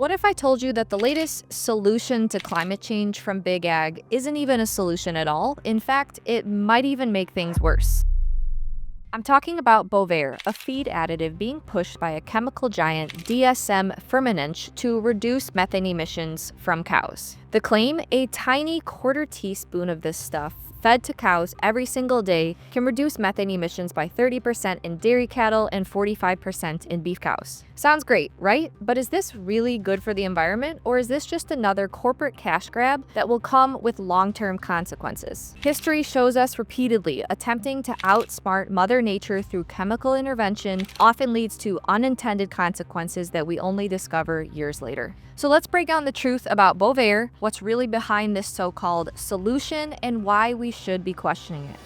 What if I told you that the latest solution to climate change from Big Ag isn't even a solution at all? In fact, it might even make things worse. I'm talking about Bovaer, a feed additive being pushed by a chemical giant DSM Firmenich to reduce methane emissions from cows. The claim, a tiny quarter teaspoon of this stuff fed to cows every single day can reduce methane emissions by 30% in dairy cattle and 45% in beef cows. Sounds great, right? But is this really good for the environment, or is this just another corporate cash grab that will come with long-term consequences? History shows us repeatedly attempting to outsmart Mother Nature through chemical intervention often leads to unintended consequences that we only discover years later. So let's break down the truth about Bovaer, what's really behind this so-called solution, and why we should be questioning it.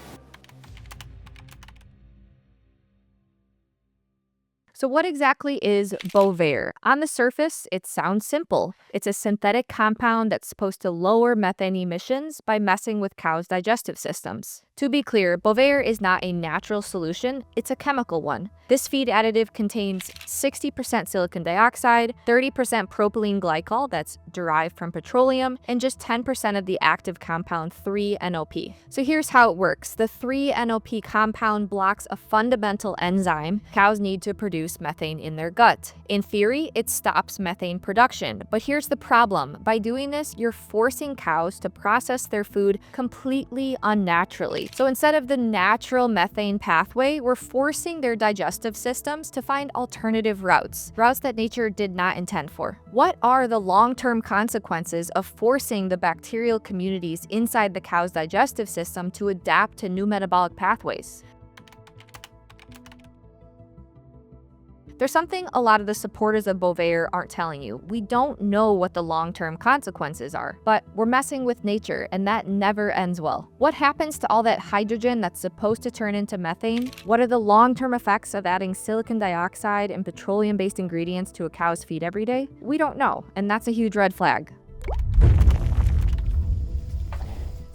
So what exactly is Bovaer? On the surface, it sounds simple. It's a synthetic compound that's supposed to lower methane emissions by messing with cows' digestive systems. To be clear, Bovaer is not a natural solution, it's a chemical one. This feed additive contains 60% silicon dioxide, 30% propylene glycol that's derived from petroleum, and just 10% of the active compound 3-NOP. So here's how it works. The 3-NOP compound blocks a fundamental enzyme cows need to produce methane in their gut. In theory, it stops methane production, but here's the problem. By doing this, you're forcing cows to process their food completely unnaturally. So instead of the natural methane pathway, we're forcing their digestive systems to find alternative routes that nature did not intend for. What are the long-term consequences of forcing the bacterial communities inside the cow's digestive system to adapt to new metabolic pathways? There's something a lot of the supporters of Bovaer aren't telling you. We don't know what the long-term consequences are, but we're messing with nature, and that never ends well. What happens to all that hydrogen that's supposed to turn into methane? What are the long-term effects of adding silicon dioxide and petroleum-based ingredients to a cow's feed every day? We don't know, and that's a huge red flag.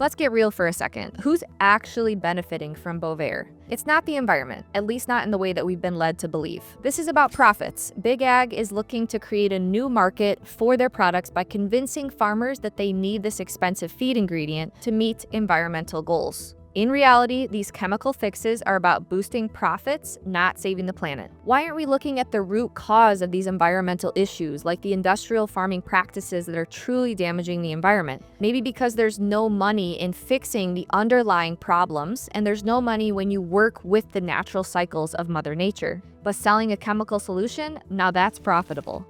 Let's get real for a second. Who's actually benefiting from Bovaer? It's not the environment, at least not in the way that we've been led to believe. This is about profits. Big Ag is looking to create a new market for their products by convincing farmers that they need this expensive feed ingredient to meet environmental goals. In reality, these chemical fixes are about boosting profits, not saving the planet. Why aren't we looking at the root cause of these environmental issues, like the industrial farming practices that are truly damaging the environment? Maybe because there's no money in fixing the underlying problems, and there's no money when you work with the natural cycles of Mother Nature. But selling a chemical solution, now that's profitable.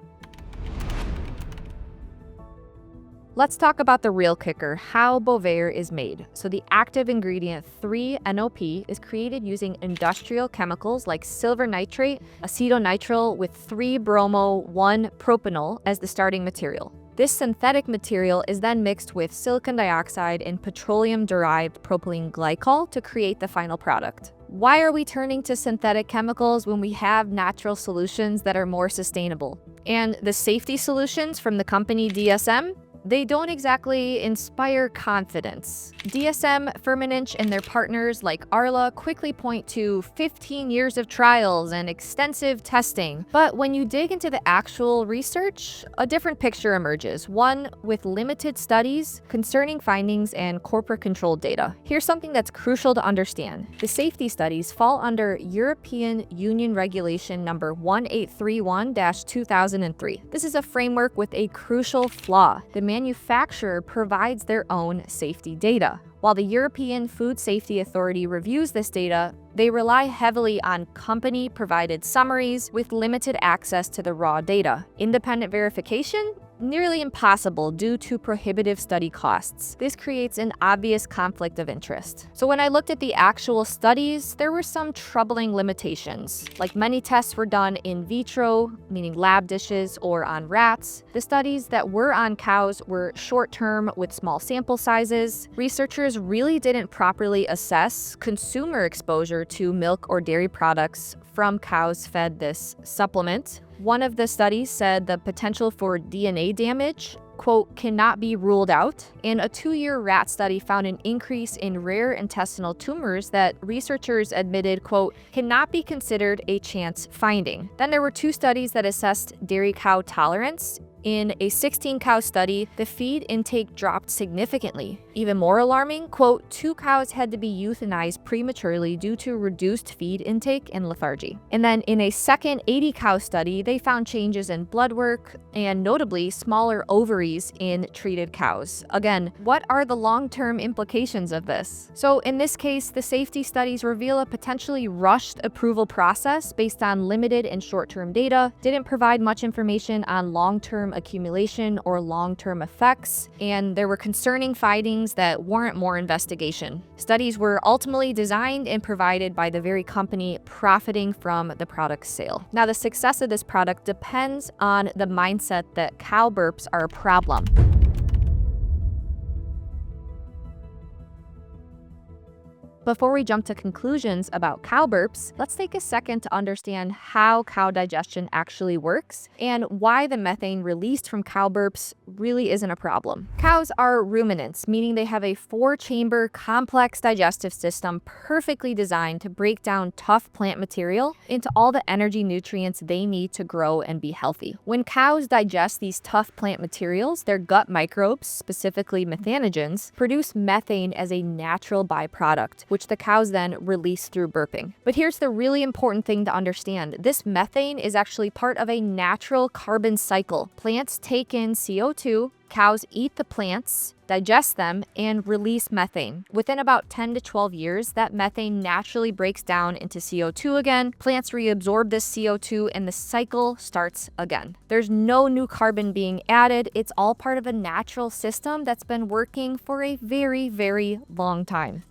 Let's talk about the real kicker, how Bovaer is made. So the active ingredient 3-NOP is created using industrial chemicals like silver nitrate, acetonitrile with 3-bromo-1-propanol as the starting material. This synthetic material is then mixed with silicon dioxide and petroleum-derived propylene glycol to create the final product. Why are we turning to synthetic chemicals when we have natural solutions that are more sustainable? And the safety solutions from the company DSM? They don't exactly inspire confidence. DSM Firmenich and their partners like Arla quickly point to 15 years of trials and extensive testing. But when you dig into the actual research, a different picture emerges, one with limited studies, concerning findings, and corporate-controlled data. Here's something that's crucial to understand. The safety studies fall under European Union Regulation number 1831-2003. This is a framework with a crucial flaw. The manufacturer provides their own safety data. While the European Food Safety Authority reviews this data, they rely heavily on company-provided summaries with limited access to the raw data. Independent verification? Nearly impossible due to prohibitive study costs. This creates an obvious conflict of interest. So when I looked at the actual studies, there were some troubling limitations. Like many tests were done in vitro, meaning lab dishes, or on rats. The studies that were on cows were short-term with small sample sizes. Researchers really didn't properly assess consumer exposure to milk or dairy products from cows fed this supplement. One of the studies said the potential for DNA damage, quote, cannot be ruled out, and a 2-year rat study found an increase in rare intestinal tumors that researchers admitted, quote, cannot be considered a chance finding. Then there were 2 studies that assessed dairy cow tolerance. In a 16-cow study, the feed intake dropped significantly. Even more alarming, quote, 2 cows had to be euthanized prematurely due to reduced feed intake and lethargy. And then in a second 80-cow study, they found changes in blood work and notably smaller ovaries in treated cows. Again, what are the long-term implications of this? So in this case, the safety studies reveal a potentially rushed approval process based on limited and short-term data, didn't provide much information on long-term accumulation or long-term effects, and there were concerning findings that warrant more investigation. Studies were ultimately designed and provided by the very company profiting from the product's sale. Now, the success of this product depends on the mindset that cow burps are a problem. Before we jump to conclusions about cow burps, let's take a second to understand how cow digestion actually works and why the methane released from cow burps really isn't a problem. Cows are ruminants, meaning they have a 4-chamber complex digestive system perfectly designed to break down tough plant material into all the energy nutrients they need to grow and be healthy. When cows digest these tough plant materials, their gut microbes, specifically methanogens, produce methane as a natural byproduct, which the cows then release through burping. But here's the really important thing to understand. This methane is actually part of a natural carbon cycle. Plants take in CO2, cows eat the plants, digest them, and release methane. Within about 10 to 12 years, that methane naturally breaks down into CO2 again. Plants reabsorb this CO2 and the cycle starts again. There's no new carbon being added. It's all part of a natural system that's been working for a very, very long time.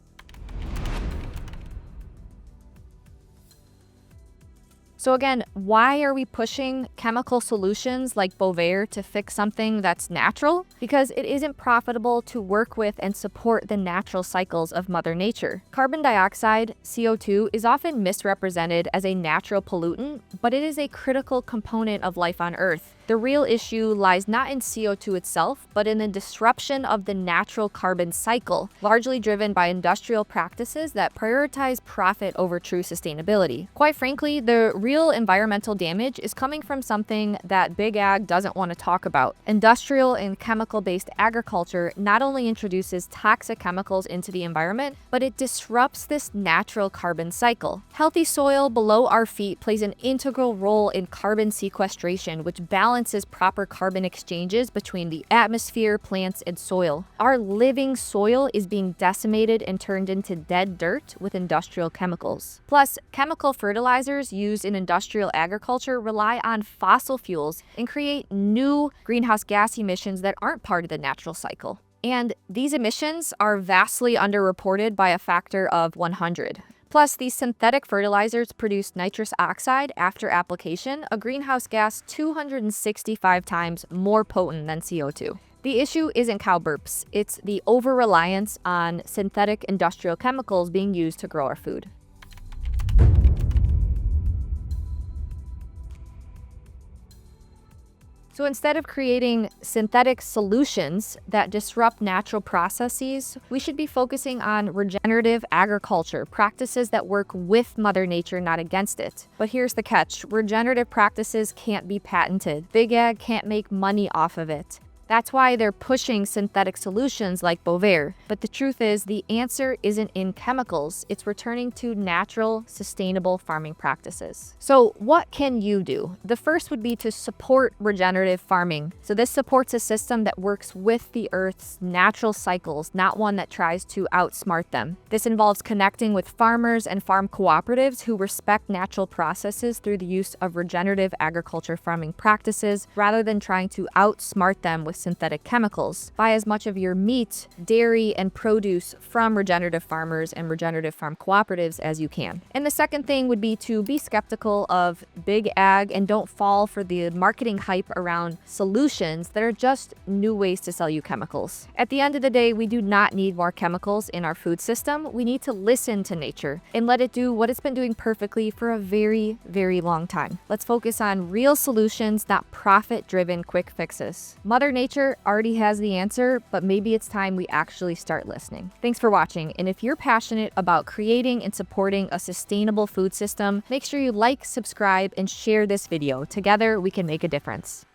So again, why are we pushing chemical solutions like Bovaer to fix something that's natural? Because it isn't profitable to work with and support the natural cycles of Mother Nature. Carbon dioxide, CO2, is often misrepresented as a natural pollutant, but it is a critical component of life on Earth. The real issue lies not in CO2 itself, but in the disruption of the natural carbon cycle, largely driven by industrial practices that prioritize profit over true sustainability. Quite frankly, the real environmental damage is coming from something that Big Ag doesn't want to talk about. Industrial and chemical-based agriculture not only introduces toxic chemicals into the environment, but it disrupts this natural carbon cycle. Healthy soil below our feet plays an integral role in carbon sequestration, which balances proper carbon exchanges between the atmosphere, plants, and soil. Our living soil is being decimated and turned into dead dirt with industrial chemicals. Plus, chemical fertilizers used in industrial agriculture rely on fossil fuels and create new greenhouse gas emissions that aren't part of the natural cycle. And these emissions are vastly underreported by a factor of 100. Plus, these synthetic fertilizers produce nitrous oxide after application, a greenhouse gas 265 times more potent than CO2. The issue isn't cow burps, it's the over-reliance on synthetic industrial chemicals being used to grow our food. So instead of creating synthetic solutions that disrupt natural processes, we should be focusing on regenerative agriculture, practices that work with Mother Nature, not against it. But here's the catch: regenerative practices can't be patented. Big Ag can't make money off of it. That's why they're pushing synthetic solutions like Bovaer. But the truth is, the answer isn't in chemicals. It's returning to natural, sustainable farming practices. So what can you do? The first would be to support regenerative farming. So this supports a system that works with the Earth's natural cycles, not one that tries to outsmart them. This involves connecting with farmers and farm cooperatives who respect natural processes through the use of regenerative agriculture farming practices, rather than trying to outsmart them with synthetic chemicals. Buy as much of your meat, dairy, and produce from regenerative farmers and regenerative farm cooperatives as you can. And the second thing would be to be skeptical of Big Ag and don't fall for the marketing hype around solutions that are just new ways to sell you chemicals. At the end of the day, we do not need more chemicals in our food system. We need to listen to nature and let it do what it's been doing perfectly for a very, very long time. Let's focus on real solutions, not profit-driven quick fixes. Mother Nature already has the answer, but maybe it's time we actually start listening. Thanks for watching, and if you're passionate about creating and supporting a sustainable food system, make sure you like, subscribe, and share this video. Together, we can make a difference.